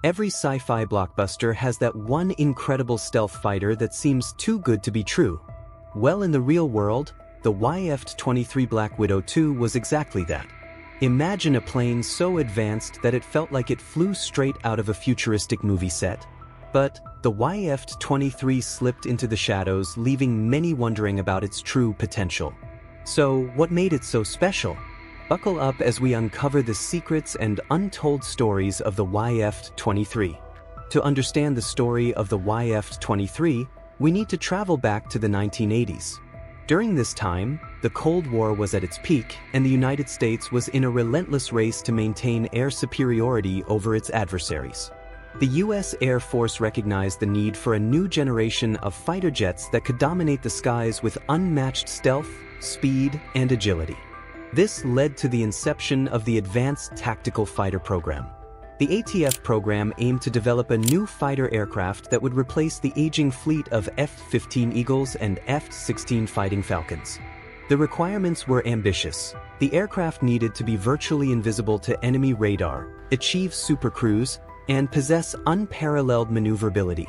Every sci-fi blockbuster has that one incredible stealth fighter that seems too good to be true. Well, in the real world, the YF-23 Black Widow 2 was exactly that. Imagine a plane so advanced that it felt like it flew straight out of a futuristic movie set. But the YF-23 slipped into the shadows, leaving many wondering about its true potential. So, what made it so special? Buckle up as we uncover the secrets and untold stories of the YF-23. To understand the story of the YF-23, we need to travel back to the 1980s. During this time, the Cold War was at its peak, and the United States was in a relentless race to maintain air superiority over its adversaries. The U.S. Air Force recognized the need for a new generation of fighter jets that could dominate the skies with unmatched stealth, speed, and agility. This led to the inception of the Advanced Tactical Fighter Program. The ATF program aimed to develop a new fighter aircraft that would replace the aging fleet of F-15 Eagles and F-16 Fighting Falcons. The requirements were ambitious. The aircraft needed to be virtually invisible to enemy radar, achieve supercruise, and possess unparalleled maneuverability.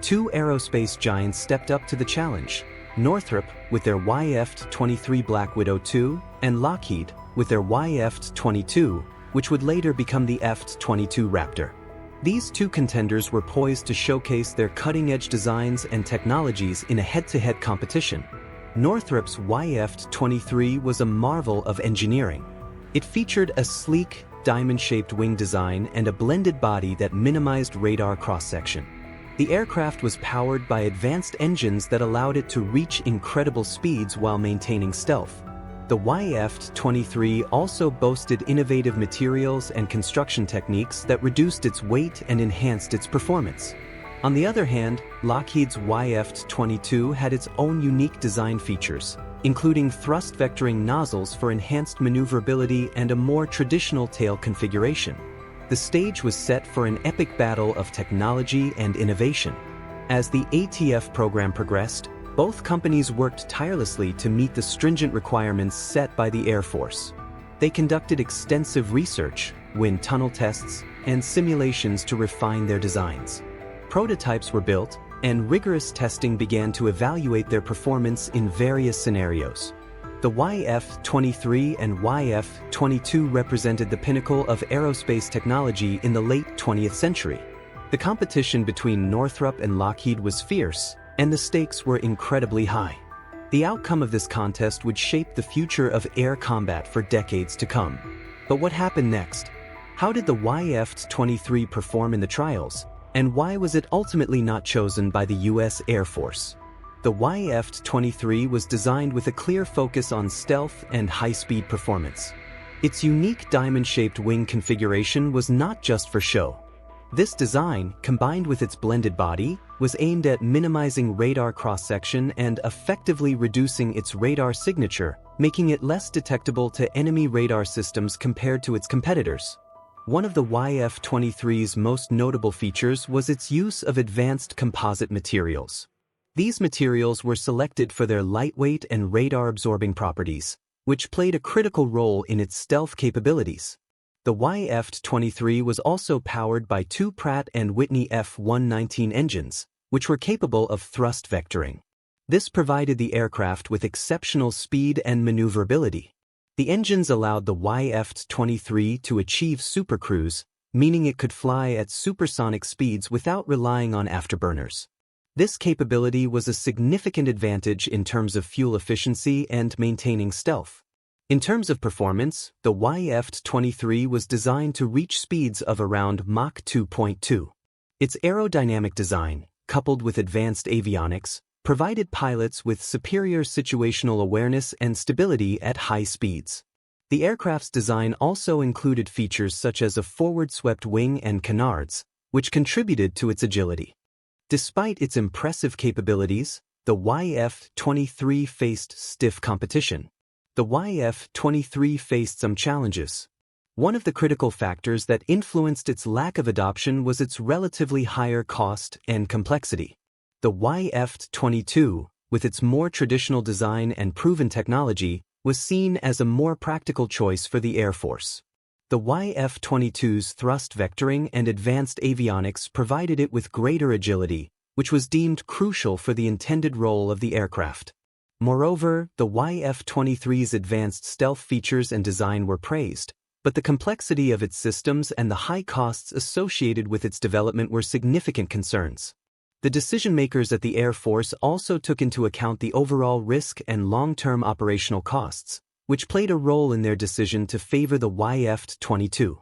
Two aerospace giants stepped up to the challenge: Northrop with their YF-23 Black Widow 2, and Lockheed with their YF-22, which would later become the F-22 Raptor. These two contenders were poised to showcase their cutting-edge designs and technologies in a head-to-head competition. Northrop's YF-23 was a marvel of engineering. It featured a sleek, diamond-shaped wing design and a blended body that minimized radar cross-section. The aircraft was powered by advanced engines that allowed it to reach incredible speeds while maintaining stealth. The YF-23 also boasted innovative materials and construction techniques that reduced its weight and enhanced its performance. On the other hand, Lockheed's YF-22 had its own unique design features, including thrust vectoring nozzles for enhanced maneuverability and a more traditional tail configuration. The stage was set for an epic battle of technology and innovation. As the ATF program progressed, both companies worked tirelessly to meet the stringent requirements set by the Air Force. They conducted extensive research, wind tunnel tests, and simulations to refine their designs. Prototypes were built, and rigorous testing began to evaluate their performance in various scenarios. The YF-23 and YF-22 represented the pinnacle of aerospace technology in the late 20th century. The competition between Northrop and Lockheed was fierce, and the stakes were incredibly high. The outcome of this contest would shape the future of air combat for decades to come. But what happened next? How did the YF-23 perform in the trials, and why was it ultimately not chosen by the U.S. Air Force? The YF-23 was designed with a clear focus on stealth and high-speed performance. Its unique diamond-shaped wing configuration was not just for show. This design, combined with its blended body, was aimed at minimizing radar cross-section and effectively reducing its radar signature, making it less detectable to enemy radar systems compared to its competitors. One of the YF-23's most notable features was its use of advanced composite materials. These materials were selected for their lightweight and radar-absorbing properties, which played a critical role in its stealth capabilities. The YF-23 was also powered by two Pratt & Whitney F-119 engines, which were capable of thrust vectoring. This provided the aircraft with exceptional speed and maneuverability. The engines allowed the YF-23 to achieve supercruise, meaning it could fly at supersonic speeds without relying on afterburners. This capability was a significant advantage in terms of fuel efficiency and maintaining stealth. In terms of performance, the YF-23 was designed to reach speeds of around Mach 2.2. Its aerodynamic design, coupled with advanced avionics, provided pilots with superior situational awareness and stability at high speeds. The aircraft's design also included features such as a forward-swept wing and canards, which contributed to its agility. Despite its impressive capabilities, the YF-23 faced stiff competition. The YF-23 faced some challenges. One of the critical factors that influenced its lack of adoption was its relatively higher cost and complexity. The YF-22, with its more traditional design and proven technology, was seen as a more practical choice for the Air Force. The YF-22's thrust vectoring and advanced avionics provided it with greater agility, which was deemed crucial for the intended role of the aircraft. Moreover, the YF-23's advanced stealth features and design were praised, but the complexity of its systems and the high costs associated with its development were significant concerns. The decision-makers at the Air Force also took into account the overall risk and long-term operational costs, which played a role in their decision to favor the YF-22.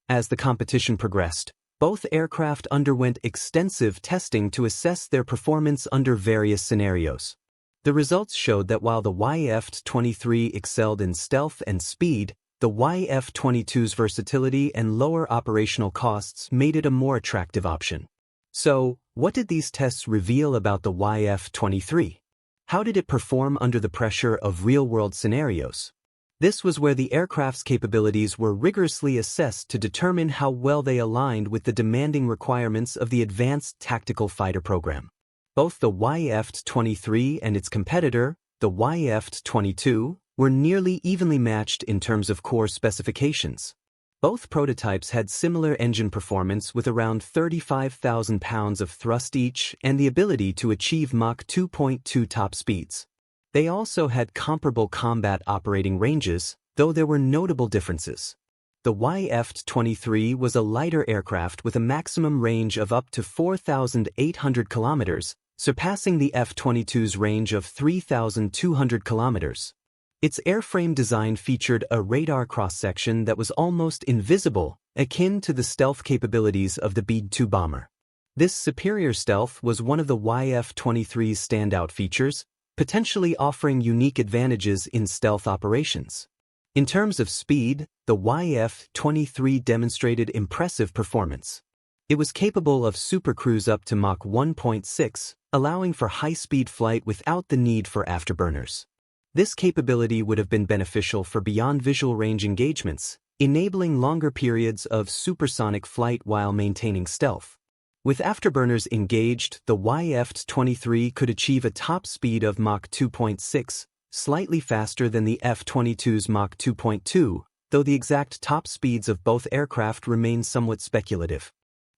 As the competition progressed, both aircraft underwent extensive testing to assess their performance under various scenarios. The results showed that while the YF-23 excelled in stealth and speed, the YF-22's versatility and lower operational costs made it a more attractive option. So, what did these tests reveal about the YF-23? How did it perform under the pressure of real-world scenarios? This was where the aircraft's capabilities were rigorously assessed to determine how well they aligned with the demanding requirements of the Advanced Tactical Fighter program. Both the YF-23 and its competitor, the YF-22, were nearly evenly matched in terms of core specifications. Both prototypes had similar engine performance with around 35,000 pounds of thrust each and the ability to achieve Mach 2.2 top speeds. They also had comparable combat operating ranges, though there were notable differences. The YF-23 was a lighter aircraft with a maximum range of up to 4,800 kilometers, surpassing the F-22's range of 3,200 kilometers. Its airframe design featured a radar cross-section that was almost invisible, akin to the stealth capabilities of the B-2 bomber. This superior stealth was one of the YF-23's standout features, potentially offering unique advantages in stealth operations. In terms of speed, the YF-23 demonstrated impressive performance. It was capable of supercruise up to Mach 1.6, allowing for high-speed flight without the need for afterburners. This capability would have been beneficial for beyond visual range engagements, enabling longer periods of supersonic flight while maintaining stealth. With afterburners engaged, the YF-23 could achieve a top speed of Mach 2.6, slightly faster than the F-22's Mach 2.2, though the exact top speeds of both aircraft remain somewhat speculative.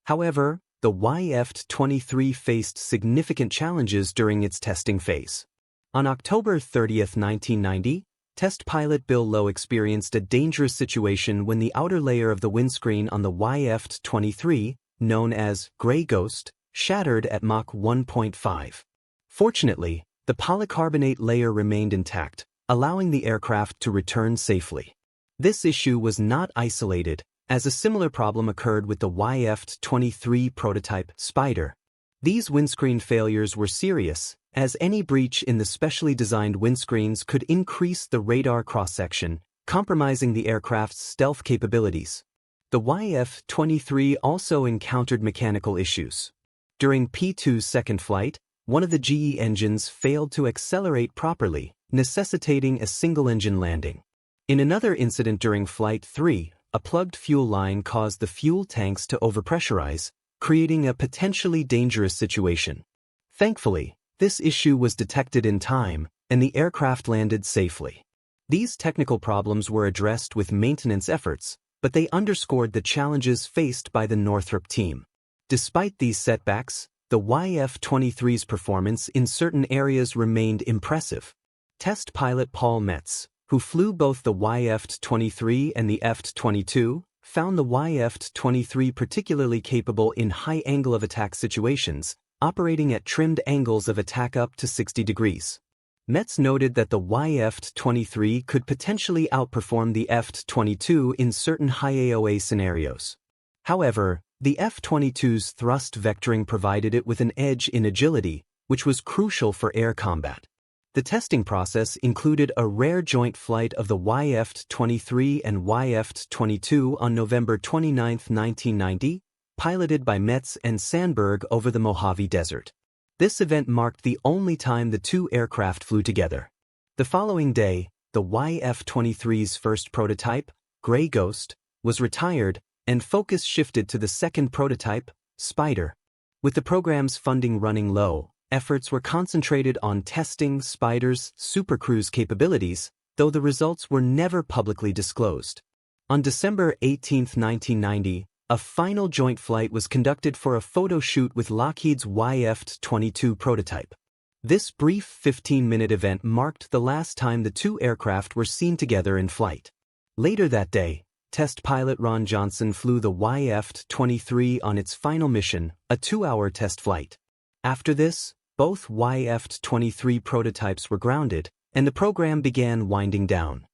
However, the YF-23 faced significant challenges during its testing phase. On October 30, 1990, test pilot Bill Lowe experienced a dangerous situation when the outer layer of the windscreen on the YF-23, known as gray ghost, shattered at Mach 1.5. Fortunately, the polycarbonate layer remained intact, allowing the aircraft to return safely. This issue was not isolated, as a similar problem occurred with the YF-23 prototype Spider. These windscreen failures were serious, as any breach in the specially designed windscreens could increase the radar cross-section, compromising the aircraft's stealth capabilities. The YF-23 also encountered mechanical issues. During P-2's second flight, one of the GE engines failed to accelerate properly, necessitating a single-engine landing. In another incident during Flight 3, a plugged fuel line caused the fuel tanks to overpressurize, creating a potentially dangerous situation. Thankfully, this issue was detected in time, and the aircraft landed safely. These technical problems were addressed with maintenance efforts, but they underscored the challenges faced by the Northrop team. Despite these setbacks, the YF-23's performance in certain areas remained impressive. Test pilot Paul Metz, who flew both the YF-23 and the F-22, found the YF-23 particularly capable in high angle of attack situations, operating at trimmed angles of attack up to 60 degrees. Metz noted that the YF-23 could potentially outperform the F-22 in certain high AOA scenarios. However, the F-22's thrust vectoring provided it with an edge in agility, which was crucial for air combat. The testing process included a rare joint flight of the YF-23 and YF-22 on November 29, 1990, piloted by Metz and Sandberg over the Mojave Desert. This event marked the only time the two aircraft flew together. The following day, the YF-23's first prototype, Gray Ghost, was retired, and focus shifted to the second prototype, Spider. With the program's funding running low, efforts were concentrated on testing Spider's supercruise capabilities, though the results were never publicly disclosed. On December 18, 1990, a final joint flight was conducted for a photo shoot with Lockheed's YF-22 prototype. This brief 15-minute event marked the last time the two aircraft were seen together in flight. Later that day, test pilot Ron Johnson flew the YF-23 on its final mission, a 2-hour test flight. After this, both YF-23 prototypes were grounded, and the program began winding down.